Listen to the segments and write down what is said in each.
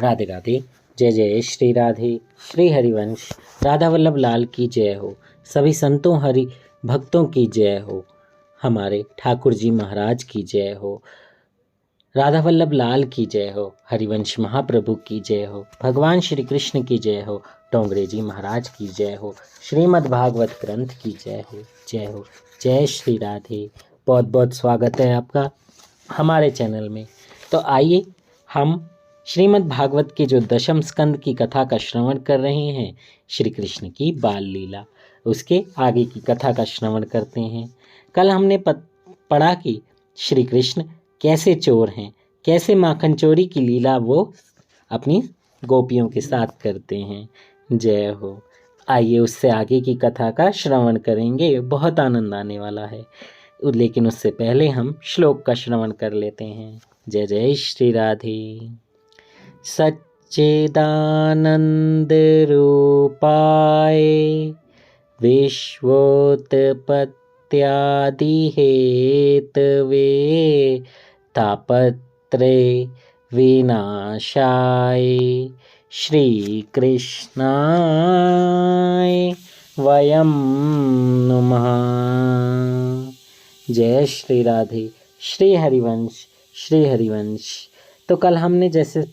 राधे राधे। जय जय श्री राधे। श्री हरिवंश राधा वल्लभ लाल की जय हो। सभी संतों हरि भक्तों की जय हो। हमारे ठाकुर जी महाराज की जय हो। राधा वल्लभ लाल की जय हो। हरिवंश महाप्रभु की जय हो। भगवान श्री कृष्ण की जय हो। टोंगरे जी महाराज की जय हो। श्रीमद् भागवत ग्रंथ की जय हो। जय हो। जय श्री राधे। बहुत बहुत स्वागत है आपका हमारे चैनल में। तो आइए हम श्रीमद् भागवत के जो दशम स्कंद की कथा का श्रवण कर रहे हैं, श्री कृष्ण की बाल लीला, उसके आगे की कथा का श्रवण करते हैं। कल हमने पढ़ा कि श्री कृष्ण कैसे चोर हैं, कैसे माखन चोरी की लीला वो अपनी गोपियों के साथ करते हैं। जय हो। आइए उससे आगे की कथा का श्रवण करेंगे, बहुत आनंद आने वाला है। लेकिन उससे पहले हम श्लोक का श्रवण कर लेते हैं। जय जय श्री राधे। सच्चिदानंद रूपाय विश्वोत्पत्त्यादि हेतवे तापत्रय विनाशाय श्री कृष्णाय वयं नमः। जय श्री राधे। श्री हरिवंश। श्री हरिवंश। तो कल हमने जैसे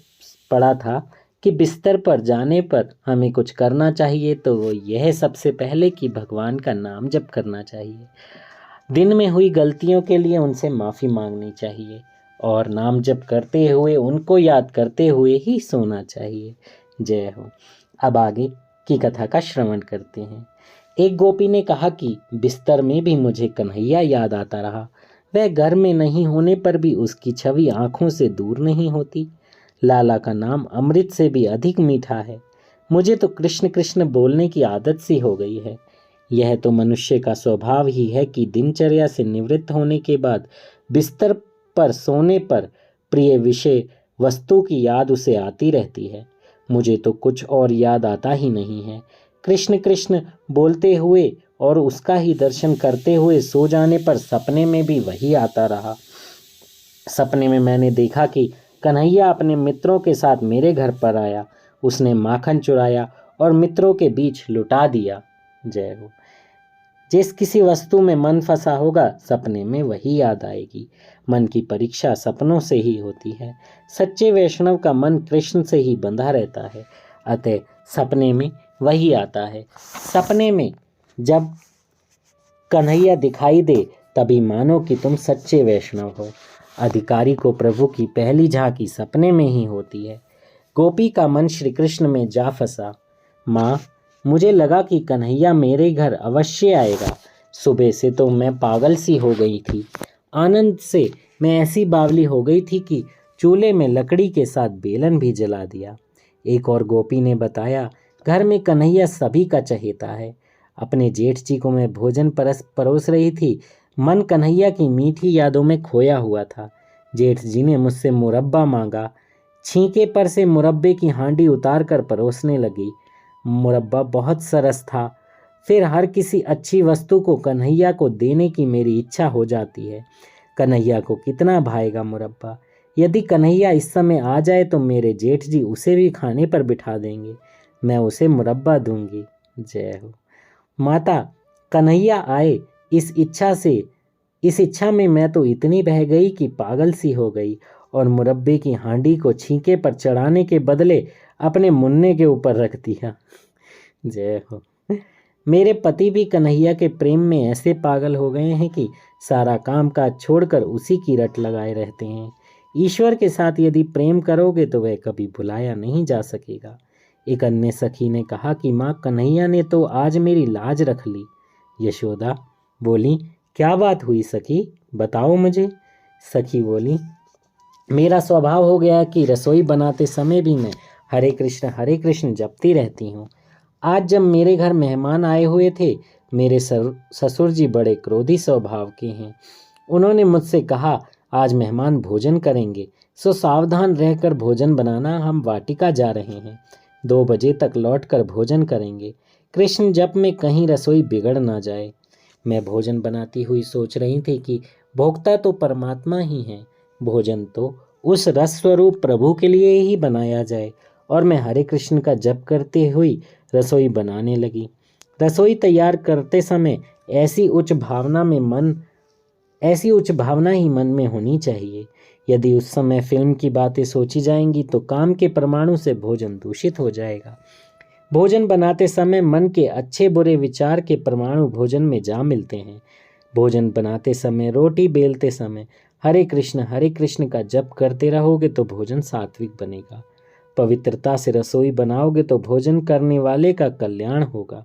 पढ़ा था कि बिस्तर पर जाने पर हमें कुछ करना चाहिए, तो वो यह सबसे पहले कि भगवान का नाम जप करना चाहिए। दिन में हुई गलतियों के लिए उनसे माफ़ी मांगनी चाहिए और नाम जप करते हुए उनको याद करते हुए ही सोना चाहिए। जय हो। अब आगे की कथा का श्रवण करते हैं। एक गोपी ने कहा कि बिस्तर में भी मुझे कन्हैया याद आता रहा। वह घर में नहीं होने पर भी उसकी छवि आंखों से दूर नहीं होती। लाला का नाम अमृत से भी अधिक मीठा है। मुझे तो कृष्ण कृष्ण बोलने की आदत सी हो गई है। यह तो मनुष्य का स्वभाव ही है कि दिनचर्या से निवृत्त होने के बाद बिस्तर पर सोने पर प्रिय विषय वस्तु की याद उसे आती रहती है। मुझे तो कुछ और याद आता ही नहीं है। कृष्ण कृष्ण बोलते हुए और उसका ही दर्शन करते हुए सो जाने पर सपने में भी वही आता रहा। सपने में मैंने देखा कि कन्हैया अपने मित्रों के साथ मेरे घर पर आया। उसने माखन चुराया और मित्रों के बीच लुटा दिया। जय हो। जिस किसी वस्तु में मन फंसा होगा, सपने में वही याद आएगी। मन की परीक्षा सपनों से ही होती है। सच्चे वैष्णव का मन कृष्ण से ही बंधा रहता है, अतः सपने में वही आता है। सपने में जब कन्हैया दिखाई दे तभी मानो कि तुम सच्चे वैष्णव हो। अधिकारी को प्रभु की पहली झांकी सपने में ही होती है। गोपी का मन श्री कृष्ण में जा फंसा। माँ, मुझे लगा कि कन्हैया मेरे घर अवश्य आएगा। सुबह से तो मैं पागल सी हो गई थी। आनंद से मैं ऐसी बावली हो गई थी कि चूल्हे में लकड़ी के साथ बेलन भी जला दिया। एक और गोपी ने बताया, घर में कन्हैया सभी का चहेता है। अपने जेठ जी को मैं भोजन परोस रही थी। मन कन्हैया की मीठी यादों में खोया हुआ था। जेठ जी ने मुझसे मुरब्बा मांगा। छींके पर से मुरब्बे की हांडी उतार कर परोसने लगी। मुरब्बा बहुत सरस था। फिर हर किसी अच्छी वस्तु को कन्हैया को देने की मेरी इच्छा हो जाती है। कन्हैया को कितना भाएगा मुरब्बा। यदि कन्हैया इस समय आ जाए तो मेरे जेठ जी उसे भी खाने पर बिठा देंगे। मैं उसे मुरब्बा दूंगी। जय हो। माता, कन्हैया आए इस इच्छा में मैं तो इतनी बह गई कि पागल सी हो गई और मुरब्बे की हांडी को छींके पर चढ़ाने के बदले अपने मुन्ने के ऊपर रख दिया। जय हो। मेरे पति भी कन्हैया के प्रेम में ऐसे पागल हो गए हैं कि सारा काम काज छोड़कर उसी की रट लगाए रहते हैं। ईश्वर के साथ यदि प्रेम करोगे तो वह कभी भुलाया नहीं जा सकेगा। एक अन्य सखी ने कहा कि माँ, कन्हैया ने तो आज मेरी लाज रख ली। यशोदा बोली, क्या बात हुई सखी, बताओ मुझे। सखी बोली, मेरा स्वभाव हो गया कि रसोई बनाते समय भी मैं हरे कृष्ण जपती रहती हूँ। आज जब मेरे घर मेहमान आए हुए थे, मेरे ससुर जी बड़े क्रोधी स्वभाव के हैं। उन्होंने मुझसे कहा, आज मेहमान भोजन करेंगे, सो सावधान रहकर भोजन बनाना। हम वाटिका जा रहे हैं, 2 बजे तक लौटकर भोजन करेंगे। कृष्ण जप में कहीं रसोई बिगड़ ना जाए। मैं भोजन बनाती हुई सोच रही थी कि भोक्ता तो परमात्मा ही है, भोजन तो उस रस स्वरूप प्रभु के लिए ही बनाया जाए। और मैं हरे कृष्ण का जप करते हुए रसोई बनाने लगी। रसोई तैयार करते समय ऐसी उच्च भावना ही मन में होनी चाहिए। यदि उस समय फिल्म की बातें सोची जाएंगी तो काम के परमाणु से भोजन दूषित हो जाएगा। भोजन बनाते समय मन के अच्छे बुरे विचार के परमाणु भोजन में जा मिलते हैं। भोजन बनाते समय, रोटी बेलते समय हरे कृष्ण का जप करते रहोगे तो भोजन सात्विक बनेगा। पवित्रता से रसोई बनाओगे तो भोजन करने वाले का कल्याण होगा।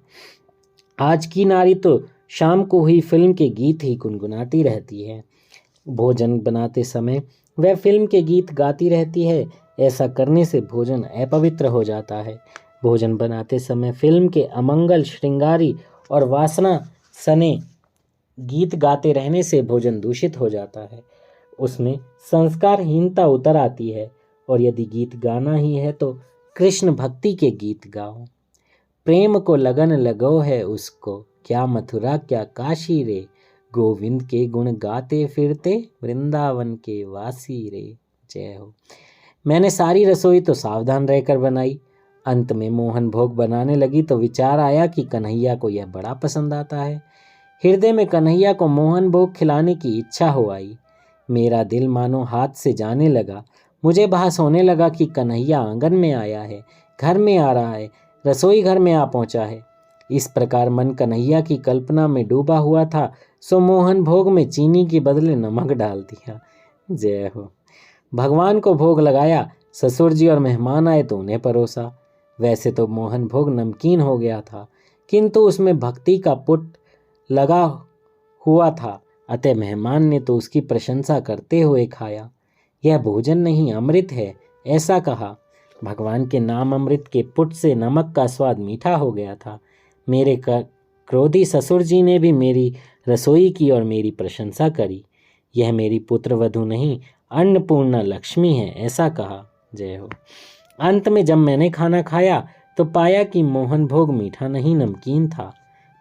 आज की नारी तो शाम को ही फिल्म के गीत ही गुनगुनाती रहती है। भोजन बनाते समय वह फिल्म के गीत गाती रहती है। ऐसा करने से भोजन अपवित्र हो जाता है। भोजन बनाते समय फिल्म के अमंगल, श्रृंगारी और वासना सने गीत गाते रहने से भोजन दूषित हो जाता है। उसमें संस्कारहीनता उतर आती है। और यदि गीत गाना ही है तो कृष्ण भक्ति के गीत गाओ। प्रेम को लगन लगो है उसको, क्या मथुरा क्या काशी रे, गोविंद के गुण गाते फिरते वृंदावन के वासी रे। जय हो। मैंने सारी रसोई तो सावधान रहकर बनाई। अंत में मोहन भोग बनाने लगी तो विचार आया कि कन्हैया को यह बड़ा पसंद आता है। हृदय में कन्हैया को मोहन भोग खिलाने की इच्छा हो आई। मेरा दिल मानो हाथ से जाने लगा। मुझे भास होने लगा कि कन्हैया आंगन में आया है, घर में आ रहा है, रसोई घर में आ पहुंचा है। इस प्रकार मन कन्हैया की कल्पना में डूबा हुआ था, सो मोहन भोग में चीनी के बदले नमक डाल दिया। जय हो। भगवान को भोग लगाया, ससुर जी और मेहमान आए तो उन्हें परोसा। वैसे तो मोहन भोग नमकीन हो गया था, किंतु उसमें भक्ति का पुट लगा हुआ था, अतः मेहमान ने तो उसकी प्रशंसा करते हुए खाया। यह भोजन नहीं अमृत है, ऐसा कहा। भगवान के नाम अमृत के पुट से नमक का स्वाद मीठा हो गया था। मेरे क्रोधी ससुर जी ने भी मेरी रसोई की और मेरी प्रशंसा करी। यह मेरी पुत्र वधू नहीं, अन्नपूर्णा लक्ष्मी है, ऐसा कहा। जय हो। अंत में जब मैंने खाना खाया तो पाया कि मोहन भोग मीठा नहीं नमकीन था।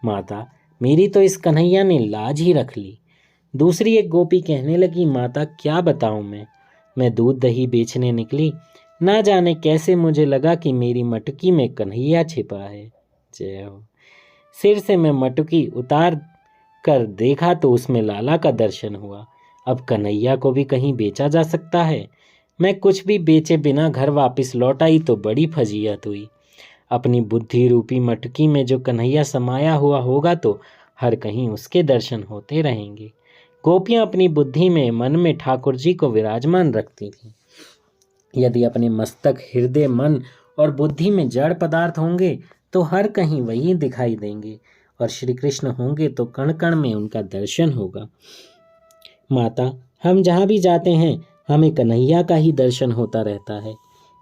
माता, मेरी तो इस कन्हैया ने लाज ही रख ली। दूसरी एक गोपी कहने लगी, माता क्या बताऊं मैं दूध दही बेचने निकली, ना जाने कैसे मुझे लगा कि मेरी मटकी में कन्हैया छिपा है। जय हो। सिर से मैं मटकी उतार कर देखा तो उसमें लाला का दर्शन हुआ। अब कन्हैया को भी कहीं बेचा जा सकता है। मैं कुछ भी बेचे बिना घर वापस लौट आई तो बड़ी फजीहत हुई। अपनी बुद्धि रूपी मटकी में जो कन्हैया समाया हुआ होगा तो हर कहीं उसके दर्शन होते रहेंगे। गोपियां अपनी बुद्धि में, मन में ठाकुर जी को विराजमान रखती थीं। यदि अपने मस्तक, हृदय, मन और बुद्धि में जड़ पदार्थ होंगे तो हर कहीं वही दिखाई देंगे, और श्री कृष्ण होंगे तो कण कण में उनका दर्शन होगा। माता, हम जहाँ भी जाते हैं हमें कन्हैया का ही दर्शन होता रहता है।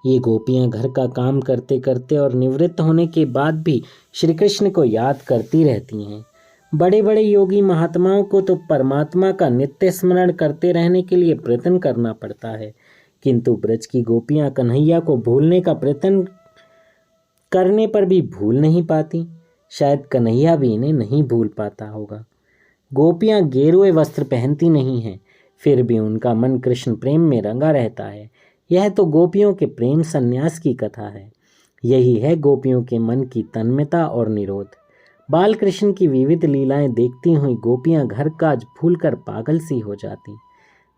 ये गोपियां घर का काम करते करते और निवृत्त होने के बाद भी श्री कृष्ण को याद करती रहती हैं। बड़े बड़े योगी महात्माओं को तो परमात्मा का नित्य स्मरण करते रहने के लिए प्रयत्न करना पड़ता है, किंतु ब्रज की गोपियां कन्हैया को भूलने का प्रयत्न करने पर भी भूल नहीं पाती। शायद कन्हैया भी इन्हें नहीं भूल पाता होगा। गोपियां गेरुए वस्त्र पहनती नहीं हैं, फिर भी उनका मन कृष्ण प्रेम में रंगा रहता है। यह तो गोपियों के प्रेम संन्यास की कथा है। यही है गोपियों के मन की तन्मयता और निरोध। बाल कृष्ण की विविध लीलाएं देखती हुई गोपियां घर काज भूलकर पागल सी हो जाती।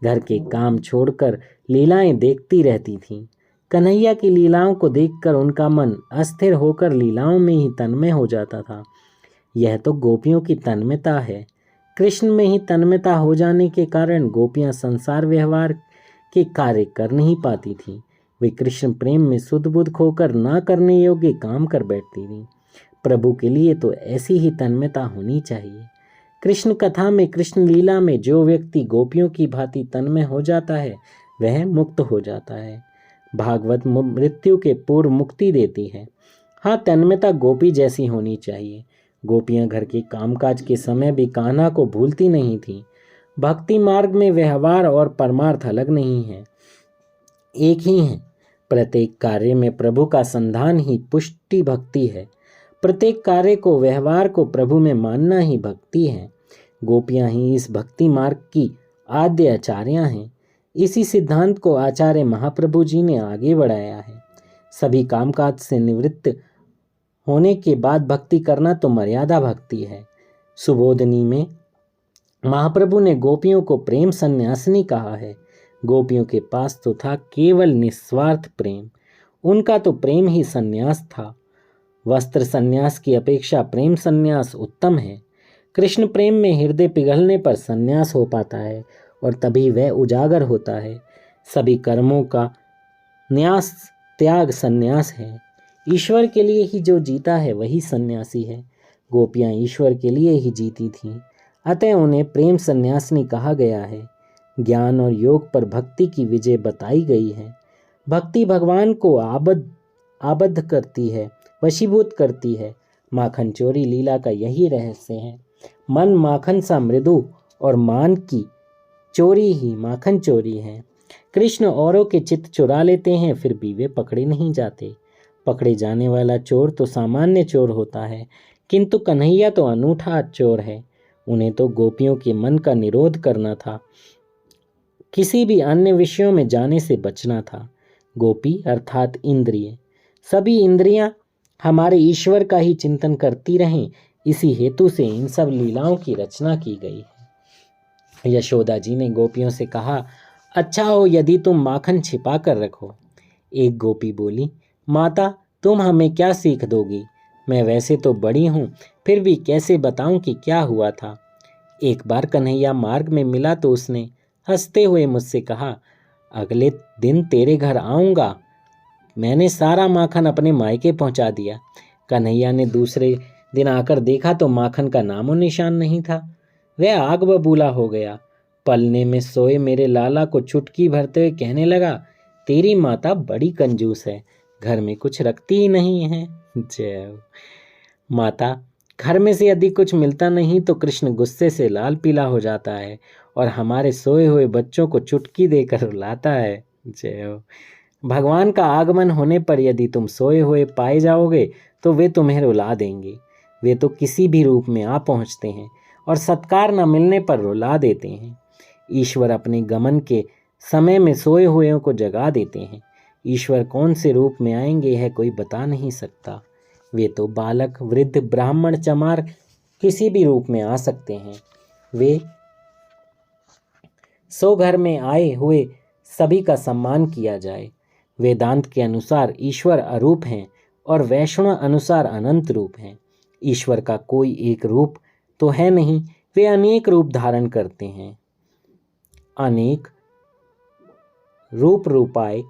घर के काम छोड़कर लीलाएं देखती रहती थीं। कन्हैया की लीलाओं को देखकर उनका मन अस्थिर होकर लीलाओं में ही तन्मय हो जाता था। यह तो गोपियों की तन्मयता है। कृष्ण में ही तन्मयता हो जाने के कारण गोपियां संसार व्यवहार के कार्य कर नहीं पाती थीं। वे कृष्ण प्रेम में सुध बुध खोकर ना करने योग्य काम कर बैठती थीं। प्रभु के लिए तो ऐसी ही तन्मयता होनी चाहिए। कृष्ण कथा में, कृष्ण लीला में जो व्यक्ति गोपियों की भांति तन्मय हो जाता है वह मुक्त हो जाता है। भागवत मृत्यु के पूर्व मुक्ति देती है। हाँ, तन्मयता गोपी जैसी होनी चाहिए। गोपियां घर के कामकाज के समय भी कान्हा को भूलती नहीं थीं। भक्ति मार्ग में व्यवहार और परमार्थ अलग नहीं है, एक ही है। प्रत्येक कार्य में प्रभु का संधान ही पुष्टि भक्ति है। प्रत्येक कार्य को, व्यवहार को प्रभु में मानना ही भक्ति है। गोपियां ही इस भक्ति मार्ग की आद्य आचार्या हैं। इसी सिद्धांत को आचार्य महाप्रभु जी ने आगे बढ़ाया है। सभी कामकाज से निवृत्त होने के बाद भक्ति करना तो मर्यादा भक्ति है। सुबोधनी में महाप्रभु ने गोपियों को प्रेम सन्यासिनी कहा है। गोपियों के पास तो था केवल निस्वार्थ प्रेम, उनका तो प्रेम ही सन्यास था। वस्त्र सन्यास की अपेक्षा प्रेम सन्यास उत्तम है। कृष्ण प्रेम में हृदय पिघलने पर सन्यास हो पाता है और तभी वह उजागर होता है। सभी कर्मों का न्यास त्याग सन्यास है। ईश्वर के लिए ही जो जीता है वही सन्यासी है। गोपियाँ ईश्वर के लिए ही जीती थीं, अतः उन्हें प्रेम सन्यासिनी कहा गया है। ज्ञान और योग पर भक्ति की विजय बताई गई है। भक्ति भगवान को आबद्ध करती है, वशीभूत करती है। माखन चोरी लीला का यही रहस्य है। मन माखन सा मृदु और मान की चोरी ही माखन चोरी है। कृष्ण औरों के चित्त चुरा लेते हैं, फिर भी वे पकड़े नहीं जाते। पकड़े जाने वाला चोर तो सामान्य चोर होता है, किंतु कन्हैया तो अनूठा चोर है। उन्हें तो गोपियों के मन का निरोध करना था, किसी भी अन्य विषयों में जाने से बचना था। गोपी अर्थात इंद्रिय, सभी इंद्रियां हमारे ईश्वर का ही चिंतन करती रहें, इसी हेतु से इन सब लीलाओं की रचना की गई है। यशोदा जी ने गोपियों से कहा, अच्छा हो यदि तुम माखन छिपा कर रखो। एक गोपी बोली, माता तुम हमें क्या सीख दोगी? मैं वैसे तो बड़ी हूँ, फिर भी कैसे बताऊं कि क्या हुआ था। एक बार कन्हैया मार्ग में मिला तो उसने हंसते हुए मुझसे कहा, अगले दिन तेरे घर आऊँगा। मैंने सारा माखन अपने मायके पहुँचा दिया। कन्हैया ने दूसरे दिन आकर देखा तो माखन का नामो निशान नहीं था। वह आग बबूला हो गया। पलने में सोए मेरे लाला को चुटकी भरते हुए कहने लगा, तेरी माता बड़ी कंजूस है, घर में कुछ रखती ही नहीं है। जय माता, घर में से यदि कुछ मिलता नहीं तो कृष्ण गुस्से से लाल पीला हो जाता है और हमारे सोए हुए बच्चों को चुटकी देकर रुलाता है। जय हो। भगवान का आगमन होने पर यदि तुम सोए हुए पाए जाओगे तो वे तुम्हें रुला देंगे। वे तो किसी भी रूप में आ पहुँचते हैं और सत्कार न मिलने पर रुला देते हैं। ईश्वर अपने गमन के समय में सोए हुएों को जगा देते हैं। ईश्वर कौन से रूप में आएंगे यह कोई बता नहीं सकता। वे तो बालक, वृद्ध, ब्राह्मण, चमार किसी भी रूप में आ सकते हैं। वे सो घर में आए हुए सभी का सम्मान किया जाए। वेदांत के अनुसार ईश्वर अरूप हैं और वैष्णव अनुसार अनंत रूप हैं। ईश्वर का कोई एक रूप तो है नहीं, वे अनेक रूप धारण करते हैं। अनेक रूप रूपाय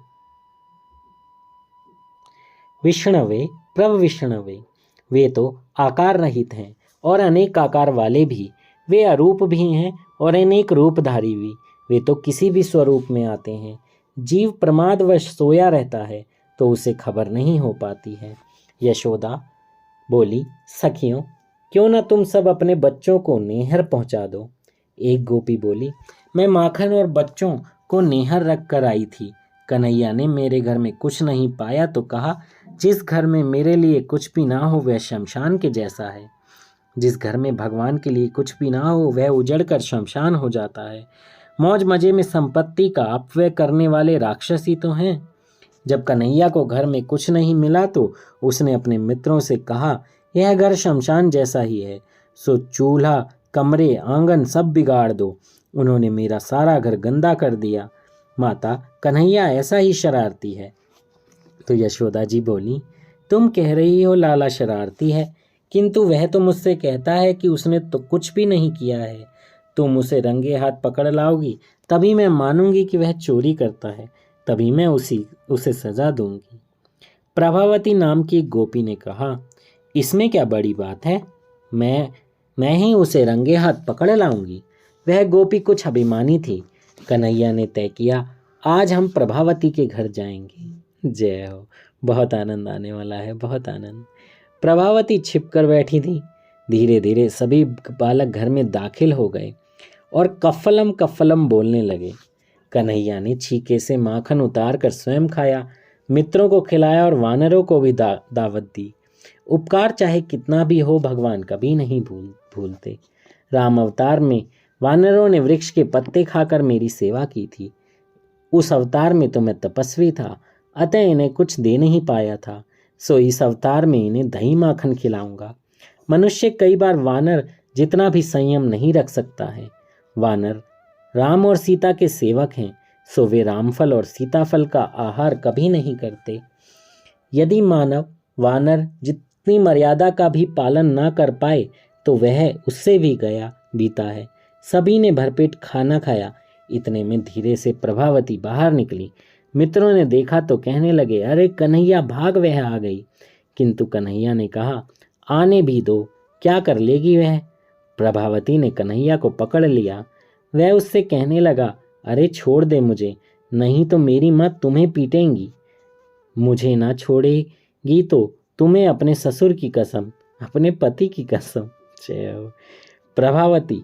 विष्णवे प्रविष्णवे, वे तो आकार रहित हैं और अनेक आकार वाले भी। वे अरूप भी हैं और अनेक रूपधारी भी। वे तो किसी भी स्वरूप में आते हैं। जीव प्रमादवश सोया रहता है तो उसे खबर नहीं हो पाती है। यशोदा बोली, सखियों क्यों न तुम सब अपने बच्चों को नेहर पहुंचा दो। एक गोपी बोली, मैं माखन और बच्चों को नेहर रख कर आई थी। कन्हैया ने मेरे घर में कुछ नहीं पाया तो कहा, जिस घर में मेरे लिए कुछ भी ना हो वह शमशान के जैसा है। जिस घर में भगवान के लिए कुछ भी ना हो वह उजड़ कर शमशान हो जाता है। मौज मजे में संपत्ति का अपव्यय करने वाले राक्षस ही तो हैं। जब कन्हैया को घर में कुछ नहीं मिला तो उसने अपने मित्रों से कहा, यह घर शमशान जैसा ही है, सो चूल्हा, कमरे, आंगन सब बिगाड़ दो। उन्होंने मेरा सारा घर गंदा कर दिया। माता, कन्हैया ऐसा ही शरारती है। तो यशोदा जी बोली, तुम कह रही हो लाला शरारती है, किंतु वह तो मुझसे कहता है कि उसने तो कुछ भी नहीं किया है। तुम उसे रंगे हाथ पकड़ लाओगी तभी मैं मानूंगी कि वह चोरी करता है, तभी मैं उसे सजा दूंगी। प्रभावती नाम की एक गोपी ने कहा, इसमें क्या बड़ी बात है, मैं ही उसे रंगे हाथ पकड़ लाऊंगी। वह गोपी कुछ अभिमानी थी। कन्हैया ने तय किया, आज हम प्रभावती के घर जाएंगे। जय हो, बहुत आनंद आने वाला है, बहुत आनंद। प्रभावती छिप कर बैठी थी। धीरे धीरे सभी बालक घर में दाखिल हो गए और कफलम कफलम बोलने लगे। कन्हैया ने छीके से माखन उतार कर स्वयं खाया, मित्रों को खिलाया और वानरों को भी दावत दी। उपकार चाहे कितना भी हो भगवान कभी नहीं भूलते। राम अवतार में वानरों ने वृक्ष के पत्ते खाकर मेरी सेवा की थी। उस अवतार में तो मैं तपस्वी था, अतः इन्हें कुछ दे नहीं पाया था, सो इस अवतार में इन्हें दही माखन खिलाऊंगा। मनुष्य कई बार वानर जितना भी संयम नहीं रख सकता है। वानर राम और सीता के सेवक हैं, सो वे रामफल और सीताफल का आहार कभी नहीं करते। यदि मानव वानर जितनी मर्यादा का भी पालन ना कर पाए तो वह उससे भी गया बीता है। सभी ने भरपेट खाना खाया। इतने में धीरे से प्रभावती बाहर निकली। मित्रों ने देखा तो कहने लगे, अरे कन्हैया भाग, वह आ गई। किंतु कन्हैया ने कहा, आने भी दो, क्या कर लेगी वह। प्रभावती ने कन्हैया को पकड़ लिया। वह उससे कहने लगा, अरे छोड़ दे मुझे, नहीं तो मेरी माँ तुम्हें पीटेंगी। मुझे ना छोड़ेगी तो तुम्हें अपने ससुर की कसम, अपने पति की कसम। प्रभावती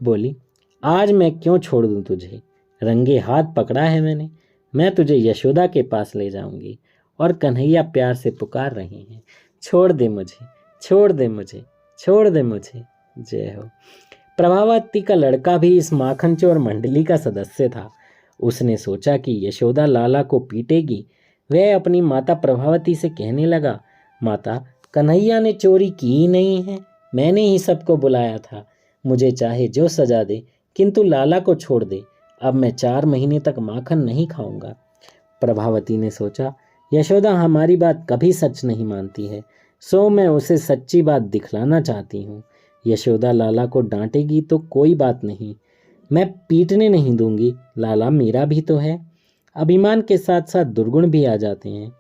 बोली, आज मैं क्यों छोड़ दूं तुझे, रंगे हाथ पकड़ा है मैंने। मैं तुझे यशोदा के पास ले जाऊंगी। और कन्हैया प्यार से पुकार रहे हैं, छोड़ दे मुझे, छोड़ दे मुझे, छोड़ दे मुझे। जय हो। प्रभावती का लड़का भी इस माखन चोर मंडली का सदस्य था। उसने सोचा कि यशोदा लाला को पीटेगी। वह अपनी माता प्रभावती से कहने लगा, माता, कन्हैया ने चोरी की ही नहीं है, मैंने ही सबको बुलाया था। मुझे चाहे जो सजा दे, किंतु लाला को छोड़ दे। अब मैं 4 महीने तक माखन नहीं खाऊंगा। प्रभावती ने सोचा, यशोदा हमारी बात कभी सच नहीं मानती है, सो मैं उसे सच्ची बात दिखलाना चाहती हूँ। यशोदा लाला को डांटेगी तो कोई बात नहीं, मैं पीटने नहीं दूंगी, लाला मेरा भी तो है। अभिमान के साथ साथ दुर्गुण भी आ जाते हैं।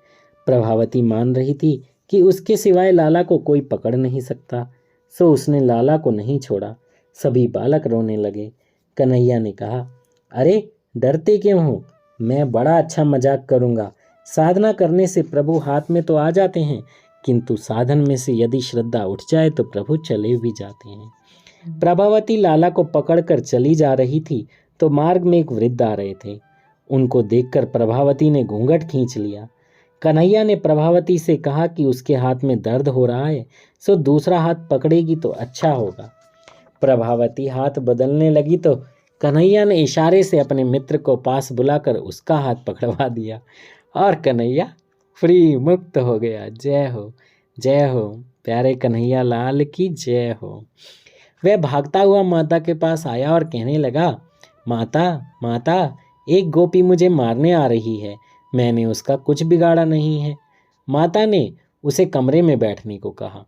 प्रभावती मान रही थी कि उसके सिवाय लाला को कोई पकड़ नहीं सकता, सो उसने लाला को नहीं छोड़ा। सभी बालक रोने लगे। कन्हैया ने कहा, अरे डरते क्यों हो, मैं बड़ा अच्छा मजाक करूँगा। साधना करने से प्रभु हाथ में तो आ जाते हैं, किंतु साधन में से यदि श्रद्धा उठ जाए तो प्रभु चले भी जाते हैं। प्रभावती लाला को पकड़कर चली जा रही थी तो मार्ग में एक वृद्ध आ रहे थे। उनको देखकर प्रभावती ने घूंघट खींच लिया। कन्हैया ने प्रभावती से कहा कि उसके हाथ में दर्द हो रहा है, सो दूसरा हाथ पकड़ेगी तो अच्छा होगा। प्रभावती हाथ बदलने लगी तो कन्हैया ने इशारे से अपने मित्र को पास बुलाकर उसका हाथ पकड़वा दिया और कन्हैया फ्री मुक्त हो गया। जय हो, जय हो, प्यारे कन्हैया लाल की जय हो। वह भागता हुआ माता के पास आया और कहने लगा, माता, माता, एक गोपी मुझे मारने आ रही है, मैंने उसका कुछ बिगाड़ा नहीं है। माता ने उसे कमरे में बैठने को कहा।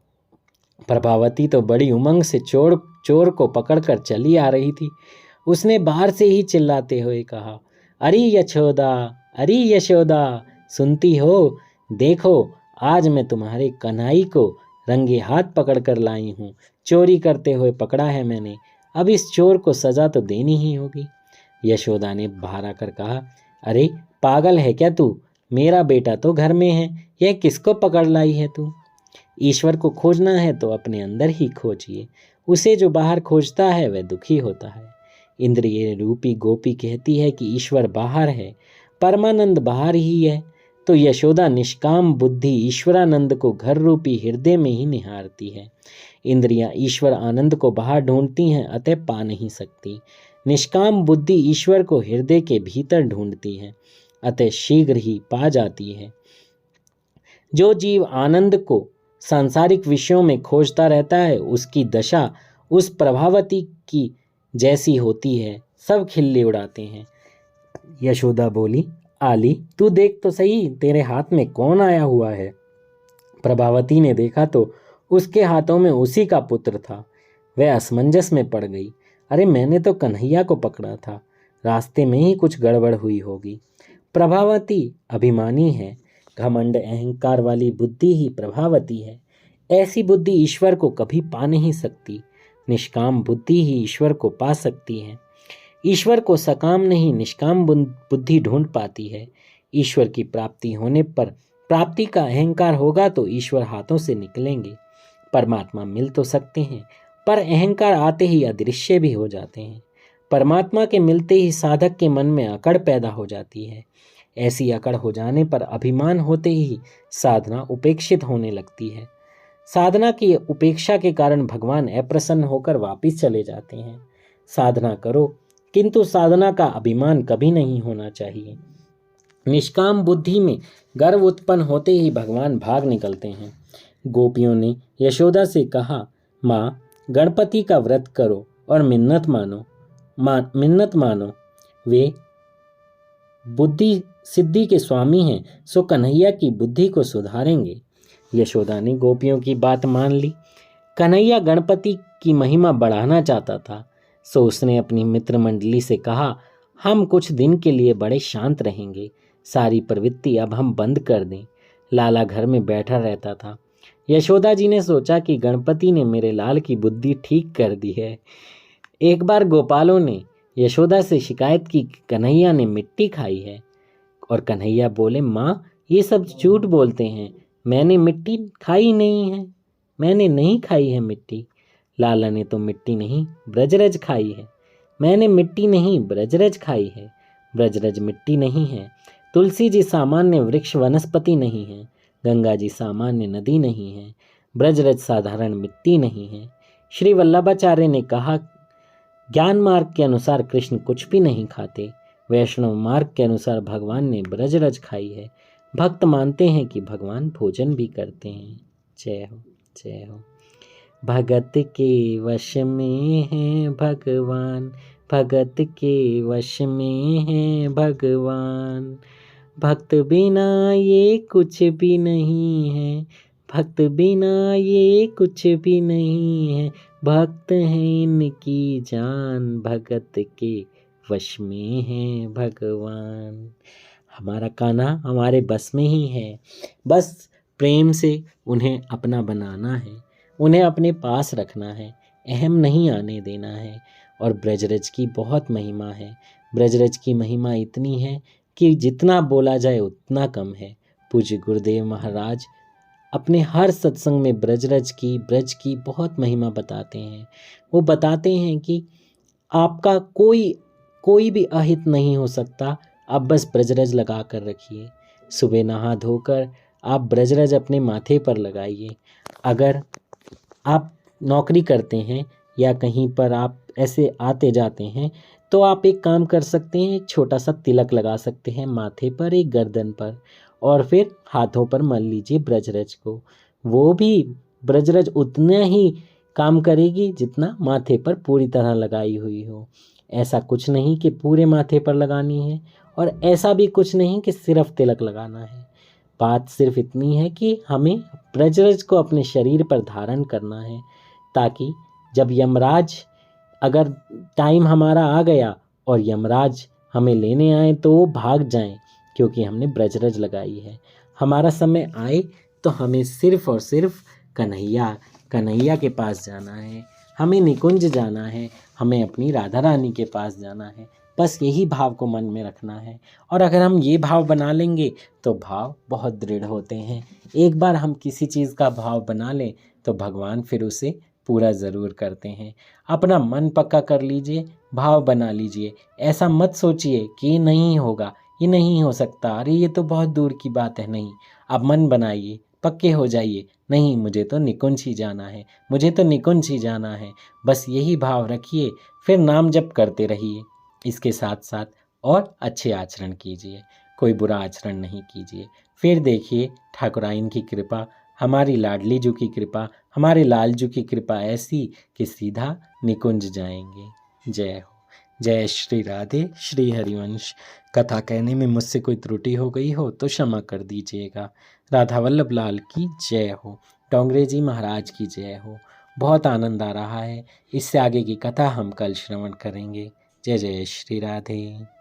प्रभावती तो बड़ी उमंग से चोर को पकड़कर चली आ रही थी। उसने बाहर से ही चिल्लाते हुए कहा, अरे यशोदा, अरे यशोदा, सुनती हो, देखो आज मैं तुम्हारे कन्हई को रंगे हाथ पकड़ कर लाई हूँ। चोरी करते हुए पकड़ा है मैंने, अब इस चोर को सजा तो देनी ही होगी। यशोदा ने बाहर आकर कहा, अरे पागल है क्या तू, मेरा बेटा तो घर में है, यह किसको पकड़ लाई है तू। ईश्वर को खोजना है तो अपने अंदर ही खोजिए, उसे जो बाहर खोजता है वह दुखी होता है। इंद्रिय रूपी गोपी कहती है कि ईश्वर बाहर है, परमानंद बाहर ही है, तो यशोदा निष्काम बुद्धि ईश्वरानंद को घर रूपी हृदय में ही निहारती है। इंद्रियां ईश्वर आनंद को बाहर ढूंढती हैं, अतः पा नहीं सकती। निष्काम बुद्धि ईश्वर को हृदय के भीतर ढूंढती है, अतः शीघ्र ही पा जाती है। जो जीव आनंद को सांसारिक विषयों में खोजता रहता है, उसकी दशा उस प्रभावती की जैसी होती है, सब खिल्ली उड़ाते हैं। यशोदा बोली, आली तू देख तो सही, तेरे हाथ में कौन आया हुआ है। प्रभावती ने देखा तो उसके हाथों में उसी का पुत्र था। वह असमंजस में पड़ गई। अरे मैंने तो कन्हैया को पकड़ा था, रास्ते में ही कुछ गड़बड़ हुई होगी। प्रभावती अभिमानी है, घमंड अहंकार वाली बुद्धि ही प्रभावती है। ऐसी बुद्धि ईश्वर को कभी पा नहीं सकती। निष्काम बुद्धि ही ईश्वर को पा सकती है। ईश्वर को सकाम नहीं निष्काम बुद्धि ढूंढ पाती है। ईश्वर की प्राप्ति होने पर प्राप्ति का अहंकार होगा तो ईश्वर हाथों से निकलेंगे। परमात्मा मिल तो सकते हैं, पर अहंकार आते ही अदृश्य भी हो जाते हैं। परमात्मा के मिलते ही साधक के मन में अकड़ पैदा हो जाती है। ऐसी अकड़ हो जाने पर अभिमान होते ही साधना उपेक्षित होने लगती है। साधना की उपेक्षा के कारण भगवान अप्रसन्न होकर वापिस चले जाते हैं। साधना करो, किंतु साधना का अभिमान कभी नहीं होना चाहिए। निष्काम बुद्धि में गर्व उत्पन्न होते ही भगवान भाग निकलते हैं। गोपियों ने यशोदा से कहा, माँ, गणपति का व्रत करो और मिन्नत मानो। वे बुद्धि सिद्धि के स्वामी हैं, सो कन्हैया की बुद्धि को सुधारेंगे। यशोदा ने गोपियों की बात मान ली। कन्हैया गणपति की महिमा बढ़ाना चाहता था, सो उसने अपनी मित्र मंडली से कहा, हम कुछ दिन के लिए बड़े शांत रहेंगे, सारी प्रवृत्ति अब हम बंद कर दें। लाला घर में बैठा रहता था। यशोदा जी ने सोचा कि गणपति ने मेरे लाल की बुद्धि ठीक कर दी है। एक बार गोपालों ने यशोदा से शिकायत की कि कन्हैया ने मिट्टी खाई है, और कन्हैया बोले, माँ, ये सब झूठ बोलते हैं, मैंने मिट्टी खाई नहीं है, मैंने नहीं खाई है मिट्टी। लाला ने तो मिट्टी नहीं ब्रजरज खाई है। मैंने मिट्टी नहीं ब्रजरज खाई है। ब्रजरज मिट्टी नहीं है। तुलसी जी सामान्य वृक्ष वनस्पति नहीं है। गंगा जी सामान्य नदी नहीं है। ब्रजरज साधारण मिट्टी नहीं है। श्री वल्लभाचार्य ने कहा, ज्ञान मार्ग के अनुसार कृष्ण कुछ भी नहीं खाते। वैष्णव मार्ग के अनुसार भगवान ने ब्रजरज खाई है। भक्त मानते हैं कि भगवान भोजन भी करते हैं। जय हो, जय हो। भगत के वश में है भगवान, भगत के वश में है भगवान। भक्त बिना ये कुछ भी नहीं है, भक्त बिना ये कुछ भी नहीं है। भक्त हैं इनकी जान, भगत के वश में है भगवान। हमारा कान्हा हमारे बस में ही है, बस प्रेम से उन्हें अपना बनाना है, उन्हें अपने पास रखना है, अहम नहीं आने देना है। और ब्रजरज की बहुत महिमा है। ब्रजरज की महिमा इतनी है कि जितना बोला जाए उतना कम है। पूज्य गुरुदेव महाराज अपने हर सत्संग में ब्रज की बहुत महिमा बताते हैं। वो बताते हैं कि आपका कोई भी अहित नहीं हो सकता, आप बस ब्रजरज लगा कर रखिए। सुबह नहा धोकर आप ब्रजरज अपने माथे पर लगाइए। अगर आप नौकरी करते हैं या कहीं पर आप ऐसे आते जाते हैं, तो आप एक काम कर सकते हैं, एक छोटा सा तिलक लगा सकते हैं माथे पर, एक गर्दन पर, और फिर हाथों पर मल लीजिए ब्रजरज को। वो भी ब्रजरज उतना ही काम करेगी जितना माथे पर पूरी तरह लगाई हुई हो। ऐसा कुछ नहीं कि पूरे माथे पर लगानी है, और ऐसा भी कुछ नहीं कि सिर्फ तिलक लगाना है। बात सिर्फ इतनी है कि हमें ब्रजरज को अपने शरीर पर धारण करना है, ताकि जब यमराज, अगर टाइम हमारा आ गया और यमराज हमें लेने आए तो वो भाग जाएं, क्योंकि हमने ब्रजरज लगाई है। हमारा समय आए तो हमें सिर्फ और सिर्फ कन्हैया के पास जाना है, हमें निकुंज जाना है, हमें अपनी राधा रानी के पास जाना है। बस यही भाव को मन में रखना है, और अगर हम ये भाव बना लेंगे तो भाव बहुत दृढ़ होते हैं। एक बार हम किसी चीज़ का भाव बना लें तो भगवान फिर उसे पूरा ज़रूर करते हैं। अपना मन पक्का कर लीजिए, भाव बना लीजिए। ऐसा मत सोचिए कि ये नहीं होगा, ये नहीं हो सकता, अरे ये तो बहुत दूर की बात है। नहीं, आप मन बनाइए, पक्के हो जाइए, नहीं, मुझे तो निकुंज ही जाना है, मुझे तो निकुंज ही जाना है। बस यही भाव रखिए, फिर नाम जप करते रहिए। इसके साथ साथ और अच्छे आचरण कीजिए, कोई बुरा आचरण नहीं कीजिए। फिर देखिए ठाकुराइन की कृपा, हमारी लाडली जू की कृपा, हमारे लालजू की कृपा ऐसी कि सीधा निकुंज जाएंगे। जय हो, जय श्री राधे श्री हरिवंश। कथा कहने में मुझसे कोई त्रुटि हो गई हो तो क्षमा कर दीजिएगा। राधा वल्लभ लाल की जय हो, डोंगरे जी महाराज की जय हो। बहुत आनंद आ रहा है। इससे आगे की कथा हम कल श्रवण करेंगे। जय जय श्री राधे।